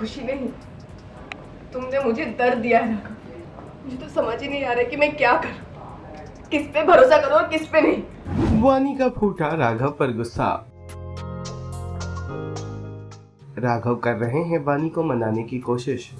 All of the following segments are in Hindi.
खुशी नहीं, तुमने मुझे दर्द दिया है राघव। मुझे तो समझ ही नहीं आ रहा कि मैं क्या करूं, किस पे भरोसा करूं और किस पे नहीं। वानी का फूटा राघव पर गुस्सा। राघव कर रहे हैं वानी को मनाने की कोशिश।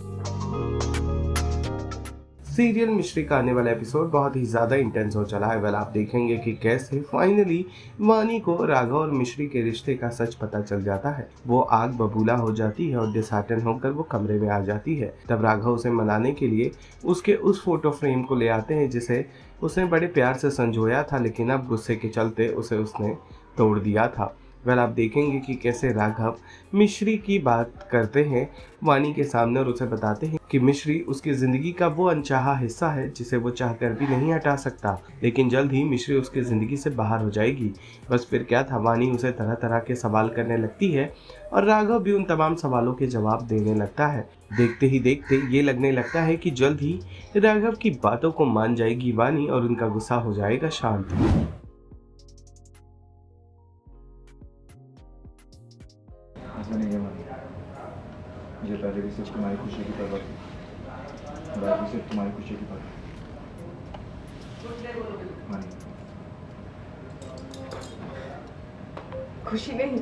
सीरियल मिश्री का आने वाला एपिसोड बहुत ही ज्यादा इंटेंस हो चला है। वेल आप देखेंगे कि कैसे फाइनली वानी को राघव और मिश्री के रिश्ते का सच पता चल जाता है। वो आग बबूला हो जाती है और डिसहार्टन होकर वो कमरे में आ जाती है। तब राघव उसे मनाने के लिए उसके उस फोटो फ्रेम को ले आते हैं जिसे उसने बड़े प्यार से संजोया था, लेकिन अब गुस्से के चलते उसे उसने तोड़ दिया था। वेल आप देखेंगे कि कैसे राघव मिश्री की बात करते हैं वानी के सामने और उसे बताते हैं कि मिश्री उसकी जिंदगी का वो अनचाहा हिस्सा है जिसे वो चाहकर भी नहीं हटा सकता, लेकिन जल्द ही मिश्री उसकी जिंदगी से बाहर हो जाएगी। बस फिर क्या था, वानी उसे तरह तरह के सवाल करने लगती है और राघव भी उन तमाम सवालों के जवाब देने लगता है। देखते ही देखते ये लगने लगता है कि जल्द ही राघव की बातों को मान जाएगी वानी और उनका गुस्सा हो जाएगा शांत। ऐसा नहीं है मानी, मुझे पहले भी सिर्फ तुम्हारी खुशी की परवाह थी और आज भी सिर्फ तुम्हारी खुशी की परवाह मानी। खुशी नहीं,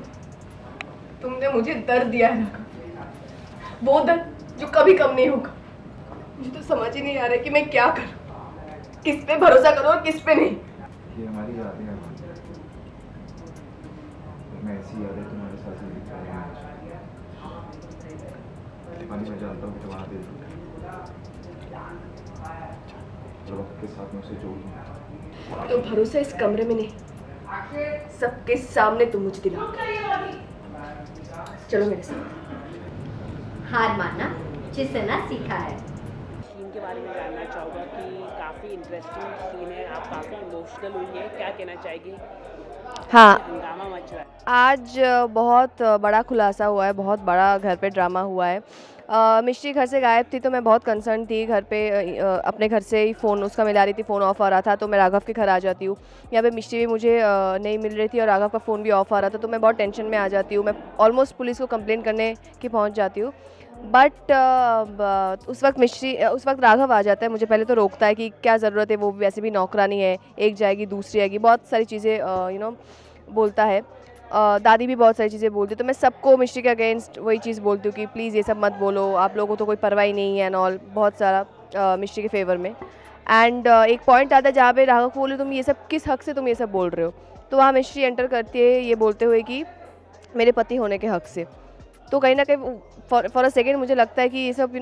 तुमने मुझे दर्द दिया है राघव, वो दर्द जो कभी कम नहीं होगा। मुझे तो समझ ही नहीं आ रहा कि मैं क्या करूं, किस पे भरोसा करूं और किस पे नहीं। ये हमारी यादें हैं मानी, मैं ऐसी यादें तुम्हारे साथ जिंदगी भर रहना चाहती हूं। मानी मैं जानता हूँ कि तुम्हारा दिल टूटा, जो वक्त के साथ मैं उसे जोड़ लूँगा। तो भरोसा इस कमरे में नहीं, सबके सामने तुम मुझे दिलाओगे। चलो मेरे साथ। हार मानना जिससे ना सीखा है। सीन के बारे में जानना चाहूँगा कि काफ़ी इंटरेस्टिंग सीन है, आप काफ़ी इमोशनल हुई है, क्या कहना चाहेगी? हाँ, हंगामा मच रहा है। आज बहुत बड़ा खुलासा हुआ है, बहुत बड़ा घर पे ड्रामा हुआ है। मिश्री घर से गायब थी तो मैं बहुत कंसर्न थी। घर पे अपने घर से ही फ़ोन उसका मिला रही थी, फ़ोन ऑफ आ रहा था तो मैं राघव के घर आ जाती हूँ। यहाँ पे मिश्री भी मुझे नहीं मिल रही थी और राघव का फ़ोन भी ऑफ आ रहा था तो मैं बहुत टेंशन में आ जाती हूँ। मैं ऑलमोस्ट पुलिस को कंप्लेंट करने की पहुँच जाती हूँ। बट उस वक्त राघव आ जाता है, मुझे पहले तो रोकता है कि क्या ज़रूरत है, वो वैसे भी नौकरानी है, एक जाएगी दूसरी आएगी, बहुत सारी चीज़ें बोलता है। दादी भी बहुत सारी चीज़ें बोलती है तो मैं सबको मिश्री के अगेंस्ट वही चीज़ बोलती हूँ कि प्लीज़ ये सब मत बोलो, आप लोगों को तो कोई परवाह ही नहीं है एंड ऑल, बहुत सारा मिश्री के फेवर में। एंड एक पॉइंट आता है जहाँ पे राघव को बोले तुम ये सब किस हक से तुम ये सब बोल रहे हो, तो वहाँ मिश्री एंटर करती है ये बोलते हुए कि मेरे पति होने के हक से। तो कहीं ना कहीं फॉर अ सेकेंड मुझे लगता है कि ये सब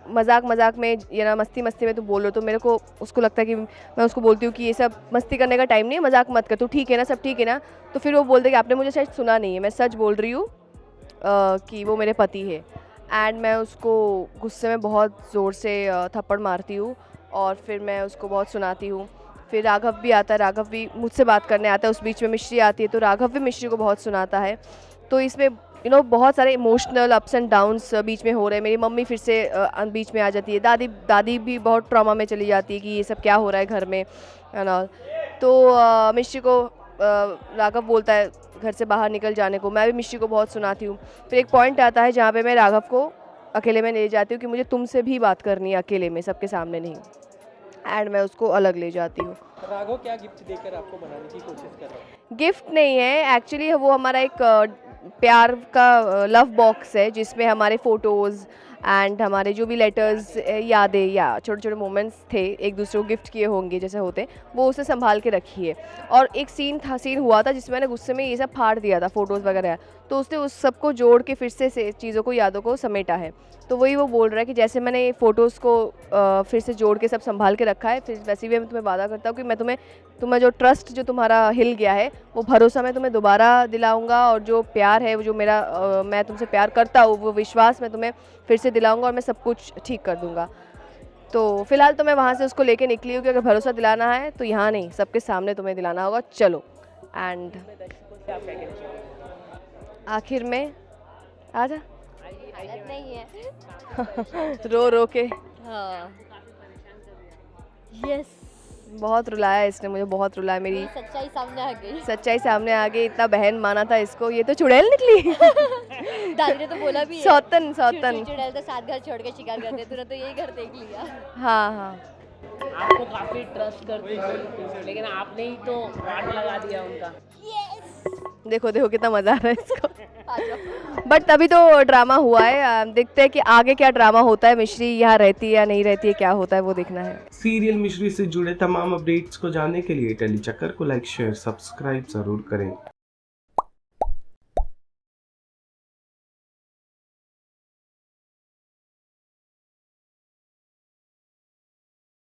मजाक में मस्ती में तुम बोल रहे हो, तो मेरे को उसको लगता है कि मैं उसको बोलती हूँ कि ये सब मस्ती करने का टाइम नहीं है, मजाक मत कर, तो ठीक है ना, सब ठीक है ना। तो फिर वो बोलते कि आपने मुझे शायद सुना नहीं है, मैं सच बोल रही हूँ कि वो मेरे पति है। एंड मैं उसको गुस्से में बहुत ज़ोर से थप्पड़ मारती हूँ और फिर मैं उसको बहुत सुनाती हूँ। फिर राघव भी आता है, राघव भी मुझसे बात करने आता है, उस बीच में मिश्री आती है तो राघव भी मिश्री को बहुत सुनाता है। तो इसमें बहुत सारे इमोशनल अप्स एंड डाउन्स बीच में हो रहे हैं। मेरी मम्मी फिर से बीच में आ जाती है, दादी भी बहुत ट्रॉमा में चली जाती है कि ये सब क्या हो रहा है घर में एंड ऑल। तो मिश्री को राघव बोलता है घर से बाहर निकल जाने को, मैं भी मिश्री को बहुत सुनाती हूँ। फिर एक पॉइंट आता है जहाँ पे मैं राघव को अकेले में ले जाती हूँ कि मुझे तुमसे भी बात करनी है अकेले में, सबके सामने नहीं, एंड मैं उसको अलग ले जाती हूँ। राघव क्या गिफ्ट देकर आपको बनाने की कोशिश कर रहा है? गिफ्ट नहीं है एक्चुअली, वो हमारा एक प्यार का लव बॉक्स है जिसमें हमारे फ़ोटोज़ एंड हमारे जो भी लेटर्स, यादें या छोटे छोटे मोमेंट्स थे एक दूसरे को गिफ्ट किए होंगे जैसे होते, वो उसे संभाल के रखी है। और एक सीन हुआ था जिसमें मैंने गुस्से में ये सब फाड़ दिया था फ़ोटोज़ वगैरह, तो उसने उस सबको जोड़ के फिर से चीज़ों को, यादों को समेटा है। तो वही वो बोल रहा है कि जैसे मैंने फ़ोटोज़ को फिर से जोड़ के सब संभाल के रखा है, फिर वैसे भी मैं तुम्हें वादा करता हूँ कि मैं तुम्हें जो ट्रस्ट जो तुम्हारा हिल गया है वो भरोसा मैं तुम्हें दोबारा दिलाऊंगा, और जो प्यार है वो जो मैं तुमसे प्यार करता हूँ वो विश्वास मैं तुम्हें फिर से दिलाऊंगा और मैं सब कुछ ठीक कर दूंगा। तो फिलहाल तो मैं वहाँ से उसको लेके निकली हूँ कि अगर भरोसा दिलाना है तो यहाँ नहीं, सबके सामने तुम्हें दिलाना होगा, चलो। एंड आखिर में आजा नहीं है। रो रो के हाँ, यस, बहुत रुलाया इसने मुझे, बहुत रुलाया। मेरी सच्चाई सामने आ गई। सच्चाई सामने आ गई, इतना बहन माना था इसको, ये तो चुड़ैल निकली। दादी ने तो बोला भी है सौतन सौतन चिड़ैल तो 7 घर छोड़ के शिकार करते, तूने तो यही घर देख लिया। हाँ हाँ आपको काफी ट्रस्ट करती थी लेकिन आपने ही तो वाट लगा दिया उनका। देखो देखो कितना मजा आ रहा है इसको। बट तभी तो ड्रामा हुआ है, देखते हैं कि आगे क्या ड्रामा होता है, मिश्री यहाँ रहती है या नहीं रहती है, क्या होता है वो देखना है। सीरियल मिश्री से जुड़े तमाम अपडेट्स को जानने के लिए टेली चक्कर को लाइक शेयर सब्सक्राइब जरूर करें।